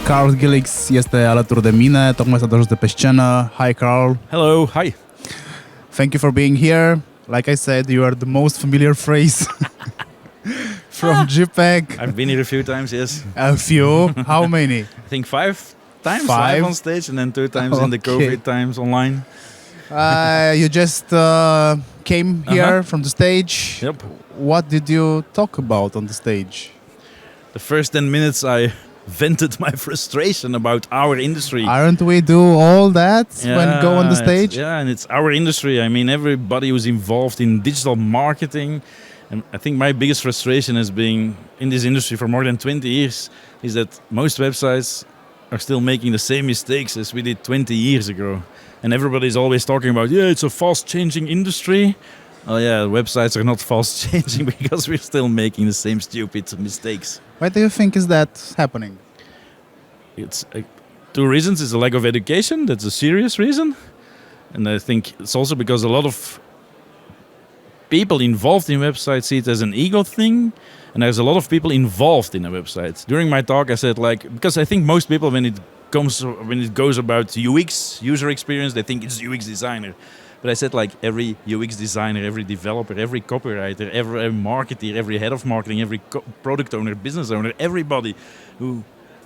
Karl Gilis este alături de mine, tocmai s-a dus de pe scenă. Hi Karl. Hello, hi. Thank you for being here. Like I said, you are the most familiar phrase from GPeC. I've been here a few times, yes. A few? How many? I think 5 times Five? live on stage and then 2 times in the Okay. COVID times online. You just came here from the stage. Yep. What did you talk about on the stage? The first 10 minutes I vented my frustration about our industry. Aren't we do all that when go on the stage? And it's our industry. I mean, everybody who's involved in digital marketing. And I think my biggest frustration as being in this industry for more than 20 years is that most websites are still making the same mistakes as we did 20 years ago. And everybody's always talking about, yeah, it's a fast-changing industry. Oh yeah, websites are not fast-changing because we're still making the same stupid mistakes. Why do you think is that happening? It's 2 reasons. It's a lack of education. That's a serious reason. And I think it's also because a lot of people involved in websites see it as an ego thing. And there's a lot of people involved in a website. During my talk, I said, because I think most people, when it goes about UX, user experience, they think it's UX designer. But I said, every UX designer, every developer, every copywriter, every marketer, every head of marketing, every product owner, business owner, everybody who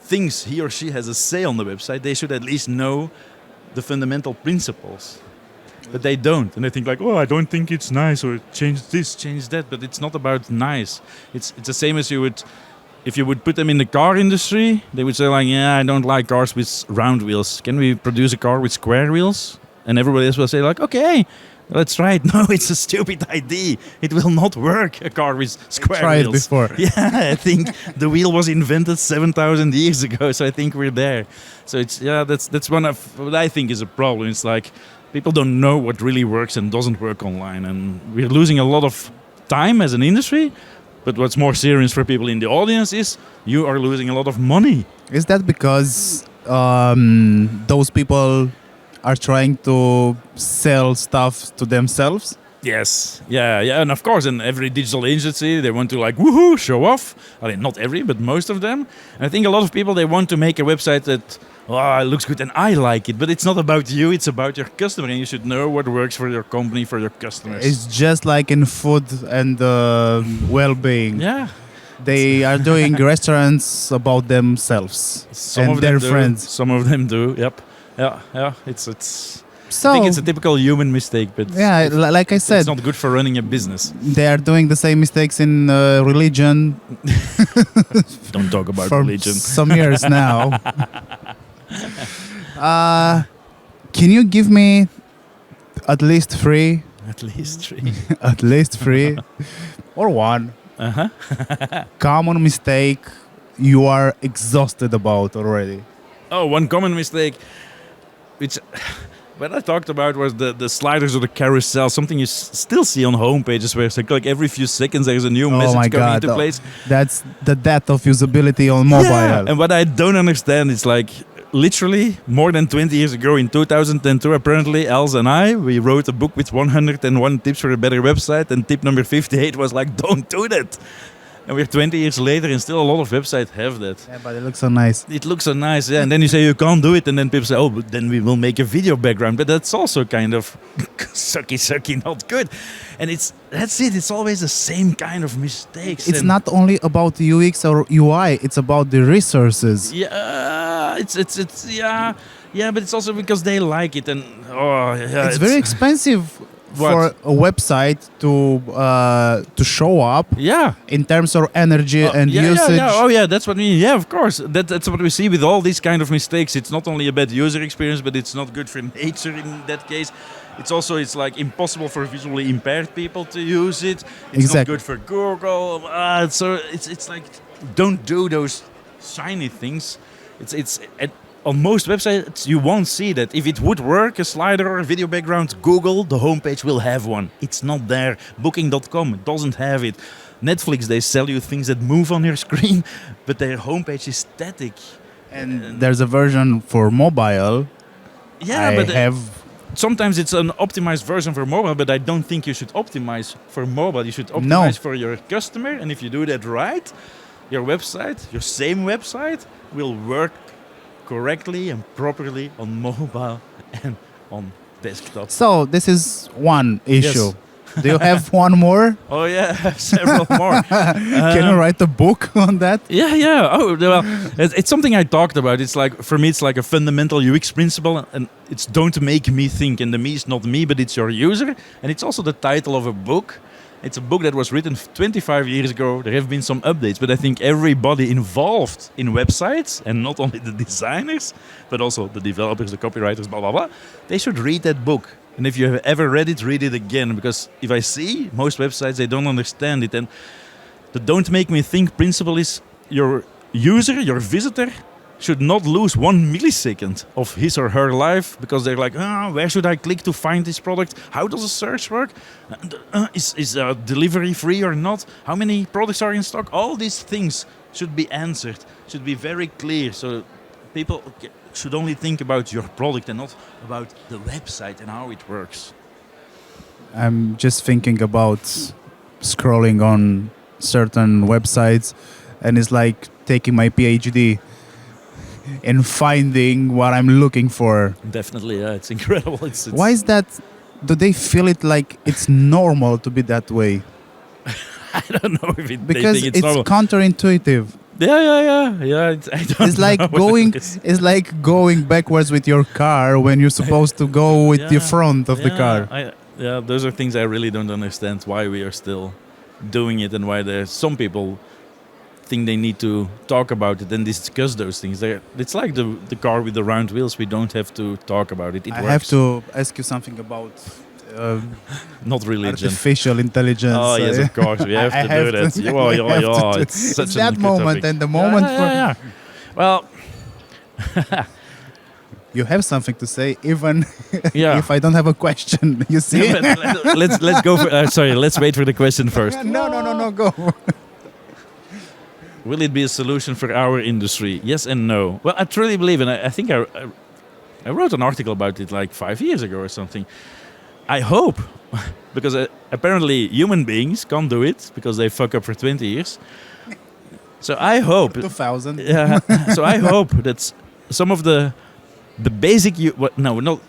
thinks he or she has a say on the website, they should at least know the fundamental principles. But they don't. And they think I don't think it's nice, or change this, change that. But it's not about nice. It's the same as if you would put them in the car industry, they would say I don't like cars with round wheels. Can we produce a car with square wheels? And everybody else will say okay, let's try it. No, it's a stupid idea. It will not work, a car with square wheels. Tried it before. Yeah, I think the wheel was invented 7,000 years ago, so I think we're there. So that's one of what I think is a problem. It's people don't know what really works and doesn't work online, and we're losing a lot of time as an industry. But what's more serious for people in the audience is you are losing a lot of money. Is that because those people are trying to sell stuff to themselves? Yes, yeah, and of course, in every digital agency, they want to woohoo, show off. I mean, not every, but most of them. And I think a lot of people, they want to make a website that it looks good and I like it, but it's not about you, it's about your customer, and you should know what works for your company, for your customers. It's just like in food and well-being. Yeah. They are doing restaurants about themselves and their friends. Some of them do, yep. Yeah, it's. So, I think it's a typical human mistake, but like I said, it's not good for running a business. They are doing the same mistakes in religion. Don't talk about for religion. Some years now. Can you give me at least 3? At least 3. At least 3 or 1. Common mistake you are exhausted about already. Oh, one common mistake, which what I talked about was the sliders or the carousel, something you still see on homepages where it's every few seconds there's a new message coming into place. That's the death of usability on mobile. Yeah, and what I don't understand is literally more than 20 years ago in 2002, apparently Els and we wrote a book with 101 tips for a better website, and tip number 58 was don't do that. And we're 20 years later and still a lot of websites have that. Yeah, but it looks so nice. It looks so nice, yeah. And then you say you can't do it, and then people say, but then we will make a video background. But that's also kind of sucky, not good. And that's it. It's always the same kind of mistakes. It's not only about UX or UI. It's about the resources. Yeah, but it's also because they like it, and it's very expensive. For a website to show up, in terms of energy and usage. That's what I mean. Yeah, of course. That's what we see with all these kind of mistakes. It's not only a bad user experience, but it's not good for nature in that case. It's impossible for visually impaired people to use it. It's not good for Google. So it's don't do those shiny things. On most websites, you won't see that. If it would work, a slider or a video background, Google, the homepage will have one. It's not there. Booking.com doesn't have it. Netflix, they sell you things that move on your screen, but their homepage is static. And there's a version for mobile. Yeah, sometimes it's an optimized version for mobile, but I don't think you should optimize for mobile. You should optimize for your customer, and if you do that right, your same website will work correctly and properly on mobile and on desktop. So this is one issue. Yes. Do you have one more? Oh yeah, I have several more. Can you write a book on that? Yeah. Oh well, it's something I talked about. It's like, for me, it's like a fundamental UX principle, and it's don't make me think. And the me is not me, but it's your user. And it's also the title of a book. It's a book that was written 25 years ago. There have been some updates, but I think everybody involved in websites, and not only the designers, but also the developers, the copywriters, blah, blah, blah, they should read that book. And if you have ever read it, read it again. Because if I see most websites, they don't understand it. And the don't make me think principle is your user, your visitor, should not lose 1 millisecond of his or her life because they're like, where should I click to find this product? How does a search work? Is delivery free or not? How many products are in stock? All these things should be answered, should be very clear. So people should only think about your product and not about the website and how it works. I'm just thinking about scrolling on certain websites, and it's like taking my PhD and finding what I'm looking for. Definitely, yeah, it's incredible. It's Why is that? Do they feel it like it's normal to be that way? I don't know if they because think it's normal. Counterintuitive. Yeah. It's like going. It's like going backwards with your car when you're supposed to go with the front of the car. Those are things I really don't understand. Why we are still doing it, and why there's some people think they need to talk about it and discuss those things. It's like the car with the round wheels. We don't have to talk about it. It works. I have to ask you something about not religion. Artificial intelligence. Oh yes, of course, we have to do that. It's such that moment topic. And the moment Yeah. Well, you have something to say, even if I don't have a question. You see? let's go. Sorry, let's wait for the question first. No, go. Will it be a solution for our industry? Yes and no. Well, I truly believe, and I think I wrote an article about it like 5 years ago or something. I hope, because apparently human beings can't do it because they fuck up for 20 years. So I hope 2000. Yeah. So I hope that some of the basic not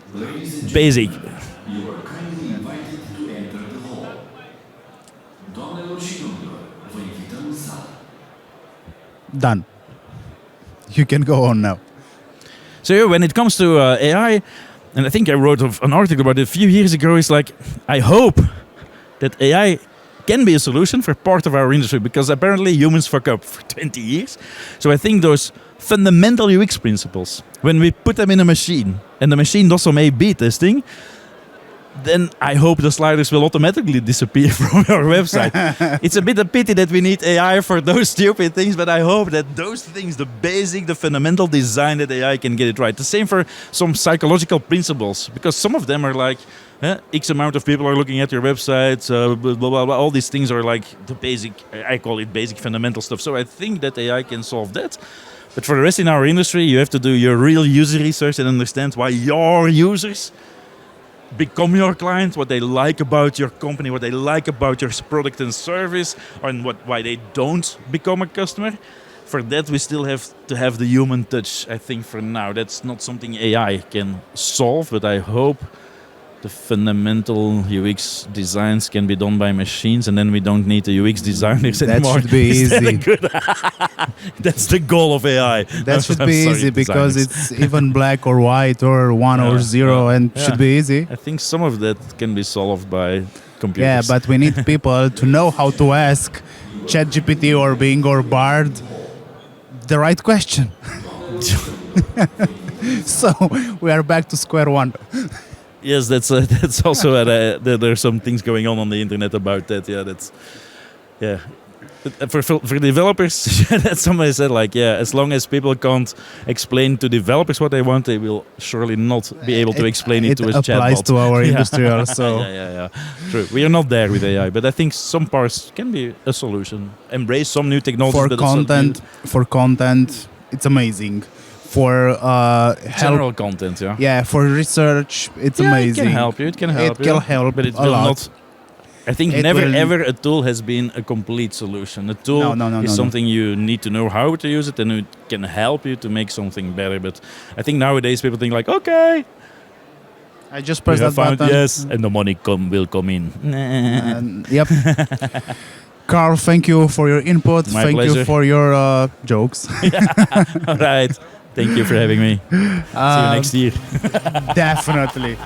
basic. You are kindly invited to enter the hall. Doamnelor și domnilor, vă invităm în sală. Done. You can go on now. So when it comes to AI, and I think I wrote an article about it a few years ago, it's like, I hope that AI can be a solution for part of our industry, because apparently humans fuck up for 20 years. So I think those fundamental UX principles, when we put them in a machine, and the machine does some A/B testing, then I hope the sliders will automatically disappear from your website. It's a bit a pity that we need AI for those stupid things, but I hope that those things, the fundamental design, that AI can get it right. The same for some psychological principles, because some of them are like, X amount of people are looking at your website, blah, blah, blah. All these things are like the basic, I call it basic fundamental stuff. So I think that AI can solve that. But for the rest in our industry, you have to do your real user research and understand why your users become your client, what they like about your company, what they like about your product and service, and why they don't become a customer. For that, we still have to have the human touch, I think, for now. That's not something AI can solve, but I hope the fundamental UX designs can be done by machines, and then we don't need the UX designers anymore. That should be easy. That's the goal of AI. That should be easy, because it's even black or white or 1 or 0, and should be easy. I think some of that can be solved by computers. Yeah, but we need people to know how to ask ChatGPT or Bing or Bard the right question. So we are back to square one. Yes, that's also there's some things going on the internet about that. For developers, that's somebody said, like, as long as people can't explain to developers what they want, they will surely not be able to explain it to a chatbot. It applies to our industry also. Yeah. True. We are not there with AI, but I think some parts can be a solution. Embrace some new technologies. For content, it's amazing. For general content, for research, it's amazing. It can help you. It can help but it a will lot. not I think It never will- ever a tool has been a complete solution. A tool is something you need to know how to use it, and it can help you to make something better. But I think nowadays people think like, okay, I just we press have that found button. yes, and the money will come in. Yep. Carl, thank you for your input. My Thank pleasure. you for your jokes. All right. Thank you for having me. See you next year. Definitely.